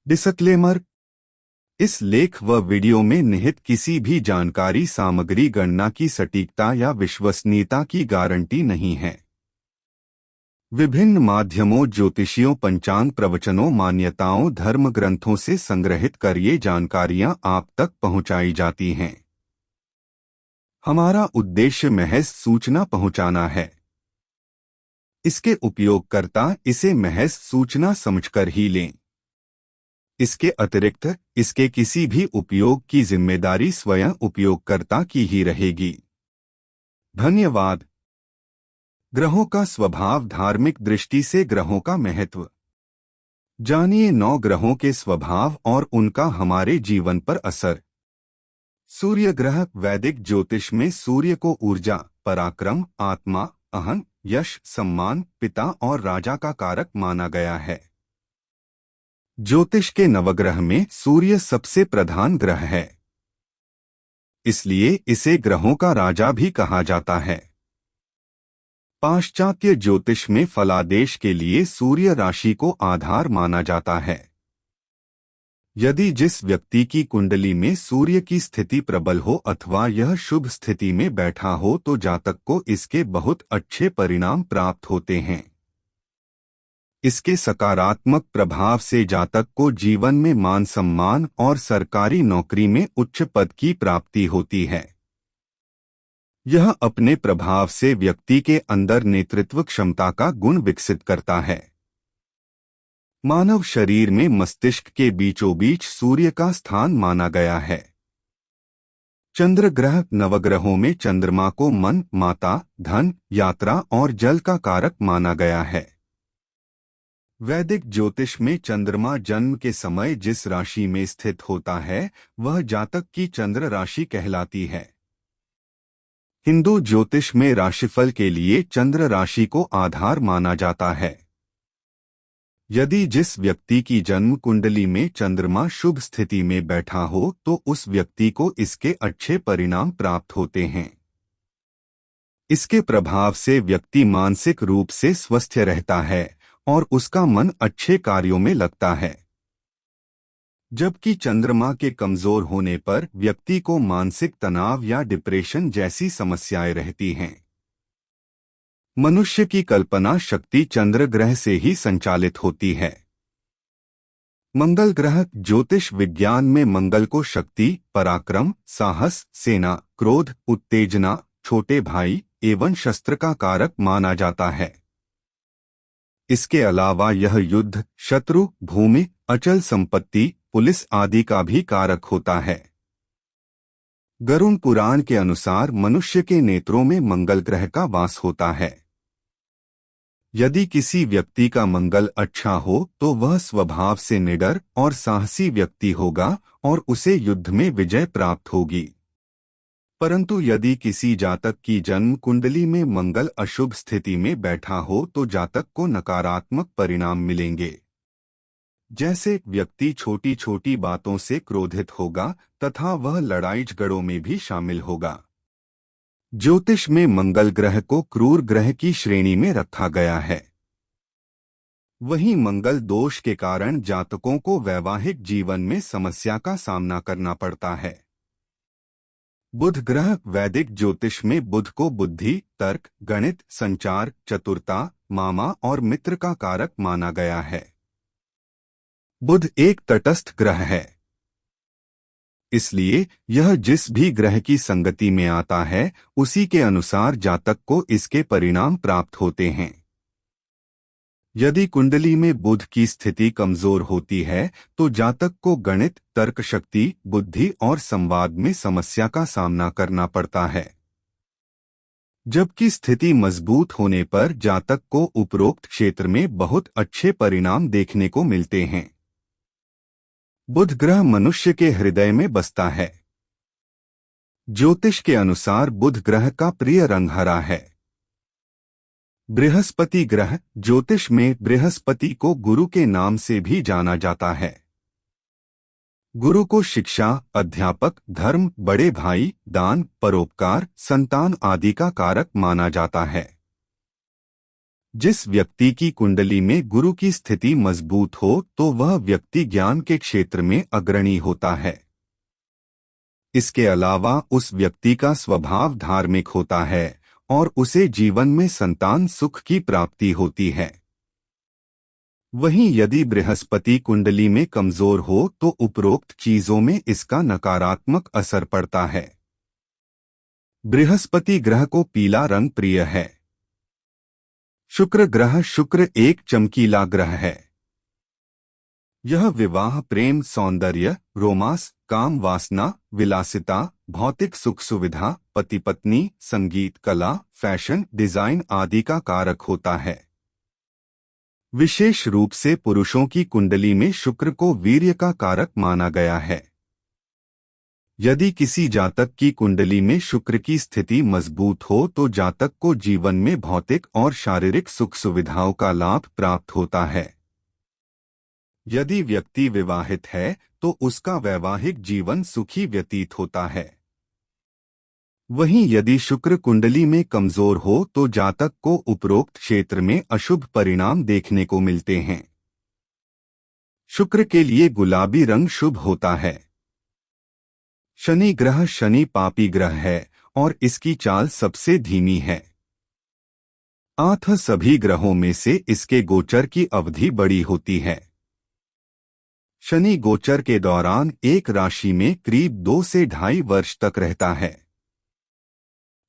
Disclaimer. इस लेख व वीडियो में निहित किसी भी जानकारी सामग्री गणना की सटीकता या विश्वसनीयता की गारंटी नहीं है। विभिन्न माध्यमों, ज्योतिषियों, पंचांग प्रवचनों, मान्यताओं, धर्म ग्रंथों से संग्रहित कर ये जानकारियां आप तक पहुंचाई जाती हैं। हमारा उद्देश्य महज सूचना पहुंचाना है। इसके उपयोगकर्ता इसे महज सूचना समझकर ही लें। इसके अतिरिक्त इसके किसी भी उपयोग की जिम्मेदारी स्वयं उपयोगकर्ता की ही रहेगी। धन्यवाद। ग्रहों का स्वभाव। धार्मिक दृष्टि से ग्रहों का महत्व जानिए। 9 ग्रहों के स्वभाव और उनका हमारे जीवन पर असर। सूर्य ग्रह। वैदिक ज्योतिष में सूर्य को ऊर्जा, पराक्रम, आत्मा, अहं, यश, सम्मान, पिता और राजा का कारक माना गया है। ज्योतिष के नवग्रह में सूर्य सबसे प्रधान ग्रह है, इसलिए इसे ग्रहों का राजा भी कहा जाता है। पाश्चात्य ज्योतिष में फलादेश के लिए सूर्य राशि को आधार माना जाता है। यदि जिस व्यक्ति की कुंडली में सूर्य की स्थिति प्रबल हो अथवा यह शुभ स्थिति में बैठा हो तो जातक को इसके बहुत अच्छे परिणाम प्राप्त होते हैं। इसके सकारात्मक प्रभाव से जातक को जीवन में मान सम्मान और सरकारी नौकरी में उच्च पद की प्राप्ति होती है। यह अपने प्रभाव से व्यक्ति के अंदर नेतृत्व क्षमता का गुण विकसित करता है। मानव शरीर में मस्तिष्क के बीचों बीच सूर्य का स्थान माना गया है। चंद्र ग्रह। नवग्रहों में चंद्रमा को मन, माता, धन, यात्रा और जल का कारक माना गया है। वैदिक ज्योतिष में चंद्रमा जन्म के समय जिस राशि में स्थित होता है वह जातक की चंद्र राशि कहलाती है। हिंदू ज्योतिष में राशिफल के लिए चंद्र राशि को आधार माना जाता है। यदि जिस व्यक्ति की जन्म कुंडली में चंद्रमा शुभ स्थिति में बैठा हो तो उस व्यक्ति को इसके अच्छे परिणाम प्राप्त होते हैं। इसके प्रभाव से व्यक्ति मानसिक रूप से स्वस्थ रहता है और उसका मन अच्छे कार्यों में लगता है। जबकि चंद्रमा के कमजोर होने पर व्यक्ति को मानसिक तनाव या डिप्रेशन जैसी समस्याएं रहती हैं। मनुष्य की कल्पना शक्ति चंद्र ग्रह से ही संचालित होती है। मंगल ग्रह। ज्योतिष विज्ञान में मंगल को शक्ति, पराक्रम, साहस, सेना, क्रोध, उत्तेजना, छोटे भाई एवं शस्त्र का कारक माना जाता है। इसके अलावा यह युद्ध, शत्रु, भूमि, अचल संपत्ति, पुलिस आदि का भी कारक होता है। गरुड़ पुराण के अनुसार मनुष्य के नेत्रों में मंगल ग्रह का वास होता है। यदि किसी व्यक्ति का मंगल अच्छा हो तो वह स्वभाव से निडर और साहसी व्यक्ति होगा और उसे युद्ध में विजय प्राप्त होगी। परंतु यदि किसी जातक की जन्म कुंडली में मंगल अशुभ स्थिति में बैठा हो तो जातक को नकारात्मक परिणाम मिलेंगे। जैसे व्यक्ति छोटी छोटी बातों से क्रोधित होगा तथा वह लड़ाई झगड़ों में भी शामिल होगा। ज्योतिष में मंगल ग्रह को क्रूर ग्रह की श्रेणी में रखा गया है। वहीं मंगल दोष के कारण जातकों को वैवाहिक जीवन में समस्या का सामना करना पड़ता है। बुध ग्रह। वैदिक ज्योतिष में बुध को बुद्धि, तर्क, गणित, संचार, चतुरता, मामा और मित्र का कारक माना गया है। बुध एक तटस्थ ग्रह है, इसलिए यह जिस भी ग्रह की संगति में आता है उसी के अनुसार जातक को इसके परिणाम प्राप्त होते हैं। यदि कुंडली में बुध की स्थिति कमजोर होती है तो जातक को गणित, तर्क शक्ति, बुद्धि और संवाद में समस्या का सामना करना पड़ता है। जबकि स्थिति मजबूत होने पर जातक को उपरोक्त क्षेत्र में बहुत अच्छे परिणाम देखने को मिलते हैं। बुध ग्रह मनुष्य के हृदय में बसता है। ज्योतिष के अनुसार बुध ग्रह का प्रिय रंग हरा है। बृहस्पति ग्रह। ज्योतिष में बृहस्पति को गुरु के नाम से भी जाना जाता है। गुरु को शिक्षा, अध्यापक, धर्म, बड़े भाई, दान, परोपकार, संतान आदि का कारक माना जाता है। जिस व्यक्ति की कुंडली में गुरु की स्थिति मजबूत हो तो वह व्यक्ति ज्ञान के क्षेत्र में अग्रणी होता है। इसके अलावा उस व्यक्ति का स्वभाव धार्मिक होता है और उसे जीवन में संतान सुख की प्राप्ति होती है। वहीं यदि बृहस्पति कुंडली में कमजोर हो तो उपरोक्त चीजों में इसका नकारात्मक असर पड़ता है। बृहस्पति ग्रह को पीला रंग प्रिय है। शुक्र एक चमकीला ग्रह है। यह विवाह, प्रेम, सौंदर्य, रोमांस, काम, वासना, विलासिता, भौतिक सुख सुविधा, पति पत्नी, संगीत, कला, फैशन, डिजाइन आदि का कारक होता है। विशेष रूप से पुरुषों की कुंडली में शुक्र को वीर्य का कारक माना गया है। यदि किसी जातक की कुंडली में शुक्र की स्थिति मजबूत हो तो जातक को जीवन में भौतिक और शारीरिक सुख सुविधाओं का लाभ प्राप्त होता है। यदि व्यक्ति विवाहित है तो उसका वैवाहिक जीवन सुखी व्यतीत होता है। वहीं यदि शुक्र कुंडली में कमजोर हो तो जातक को उपरोक्त क्षेत्र में अशुभ परिणाम देखने को मिलते हैं। शुक्र के लिए गुलाबी रंग शुभ होता है। शनि पापी ग्रह है और इसकी चाल सबसे धीमी है। सभी ग्रहों में से इसके गोचर की अवधि बड़ी होती है। शनि गोचर के दौरान एक राशि में करीब 2 से 2.5 वर्ष तक रहता है।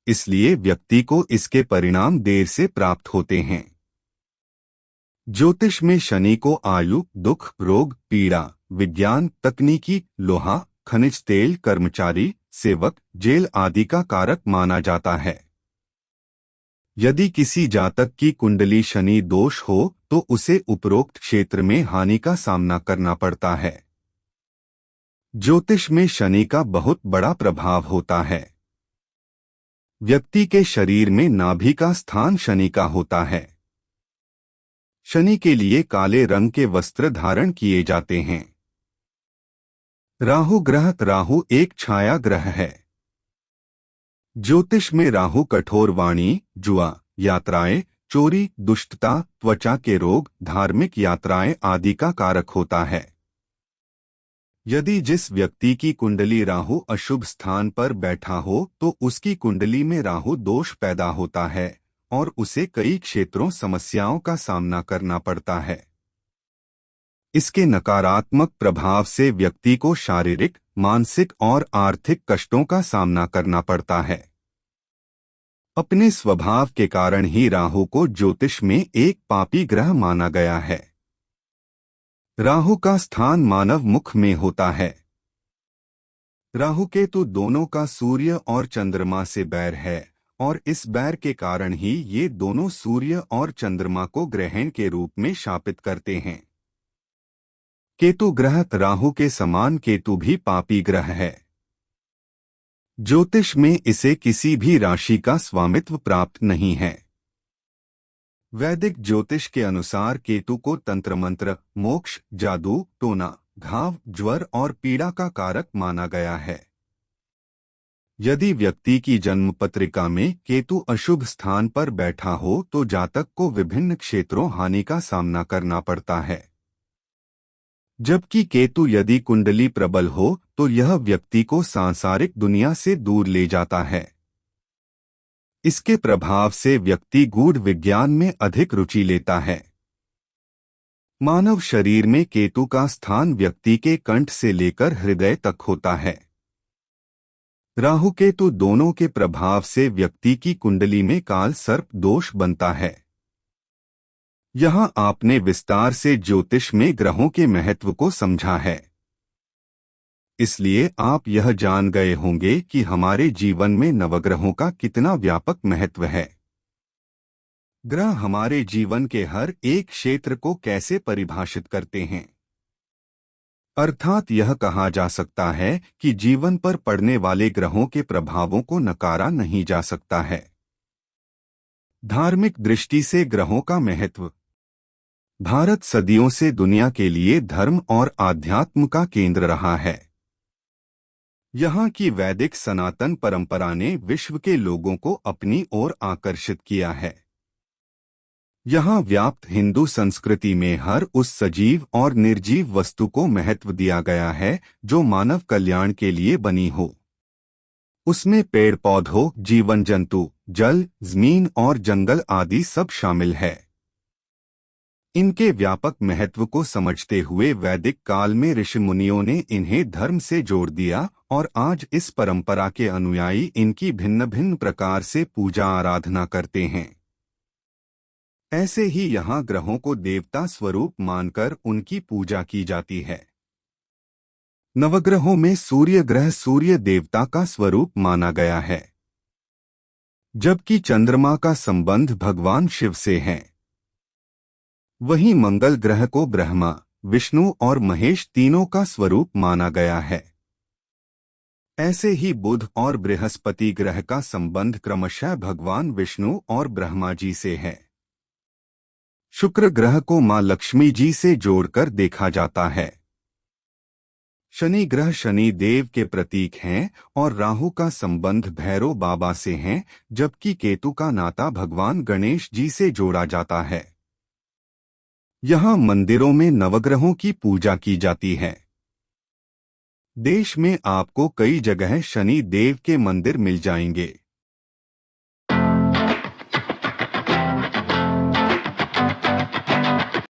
इसलिए व्यक्ति को इसके परिणाम देर से प्राप्त होते हैं। ज्योतिष में शनि को आयु, दुख, रोग, पीड़ा, विज्ञान, तकनीकी, लोहा, खनिज तेल, कर्मचारी, सेवक, जेल आदि का कारक माना जाता है। यदि किसी जातक की कुंडली शनि दोष हो तो उसे उपरोक्त क्षेत्र में हानि का सामना करना पड़ता है। ज्योतिष में शनि का बहुत बड़ा प्रभाव होता है। व्यक्ति के शरीर में नाभि का स्थान शनि का होता है। शनि के लिए काले रंग के वस्त्र धारण किए जाते हैं। राहु एक छाया ग्रह है। ज्योतिष में राहु कठोर वाणी, जुआ, यात्राएं, चोरी, दुष्टता, त्वचा के रोग, धार्मिक यात्राएं आदि का कारक होता है। यदि जिस व्यक्ति की कुंडली राहु अशुभ स्थान पर बैठा हो तो उसकी कुंडली में राहु दोष पैदा होता है और उसे कई क्षेत्रों समस्याओं का सामना करना पड़ता है। इसके नकारात्मक प्रभाव से व्यक्ति को शारीरिक, मानसिक और आर्थिक कष्टों का सामना करना पड़ता है। अपने स्वभाव के कारण ही राहु को ज्योतिष में एक पापी ग्रह माना गया है। राहु का स्थान मानव मुख में होता है। राहु केतु दोनों का सूर्य और चंद्रमा से बैर है और इस बैर के कारण ही ये दोनों सूर्य और चंद्रमा को ग्रहण के रूप में शापित करते हैं। केतु ग्रह राहु के समान केतु भी पापी ग्रह है। ज्योतिष में इसे किसी भी राशि का स्वामित्व प्राप्त नहीं है। वैदिक ज्योतिष के अनुसार केतु को तंत्र मंत्र, मोक्ष, जादू, टोना, घाव, ज्वर और पीड़ा का कारक माना गया है। यदि व्यक्ति की जन्म पत्रिका में केतु अशुभ स्थान पर बैठा हो तो जातक को विभिन्न क्षेत्रों हानि का सामना करना पड़ता है। जबकि केतु यदि कुंडली प्रबल हो तो यह व्यक्ति को सांसारिक दुनिया से दूर ले जाता है। इसके प्रभाव से व्यक्ति गूढ़ विज्ञान में अधिक रुचि लेता है। मानव शरीर में केतु का स्थान व्यक्ति के कंठ से लेकर हृदय तक होता है। राहु केतु दोनों के प्रभाव से व्यक्ति की कुंडली में काल सर्प दोष बनता है। यहां आपने विस्तार से ज्योतिष में ग्रहों के महत्व को समझा है। इसलिए आप यह जान गए होंगे कि हमारे जीवन में नवग्रहों का कितना व्यापक महत्व है। ग्रह हमारे जीवन के हर एक क्षेत्र को कैसे परिभाषित करते हैं। अर्थात यह कहा जा सकता है कि जीवन पर पड़ने वाले ग्रहों के प्रभावों को नकारा नहीं जा सकता है। धार्मिक दृष्टि से ग्रहों का महत्व। भारत सदियों से दुनिया के लिए धर्म और आध्यात्म का केंद्र रहा है। यहाँ की वैदिक सनातन परंपरा ने विश्व के लोगों को अपनी ओर आकर्षित किया है। यहाँ व्याप्त हिंदू संस्कृति में हर उस सजीव और निर्जीव वस्तु को महत्व दिया गया है जो मानव कल्याण के लिए बनी हो। उसमें पेड़ पौधों, जीवन जंतु, जल, जमीन और जंगल आदि सब शामिल है। इनके व्यापक महत्व को समझते हुए वैदिक काल में ऋषि मुनियों ने इन्हें धर्म से जोड़ दिया और आज इस परंपरा के अनुयायी इनकी भिन्न भिन्न प्रकार से पूजा आराधना करते हैं। ऐसे ही यहाँ ग्रहों को देवता स्वरूप मानकर उनकी पूजा की जाती है। नवग्रहों में सूर्य ग्रह सूर्य देवता का स्वरूप माना गया है, जबकि चंद्रमा का संबंध भगवान शिव से है। वहीं मंगल ग्रह को ब्रह्मा, विष्णु और महेश तीनों का स्वरूप माना गया है। ऐसे ही बुध और बृहस्पति ग्रह का संबंध क्रमशः भगवान विष्णु और ब्रह्मा जी से है। शुक्र ग्रह को मां लक्ष्मी जी से जोड़कर देखा जाता है। शनि ग्रह शनि देव के प्रतीक हैं और राहु का संबंध भैरव बाबा से है, जबकि केतु का नाता भगवान गणेश जी से जोड़ा जाता है। यहाँ मंदिरों में नवग्रहों की पूजा की जाती है। देश में आपको कई जगह शनि देव के मंदिर मिल जाएंगे।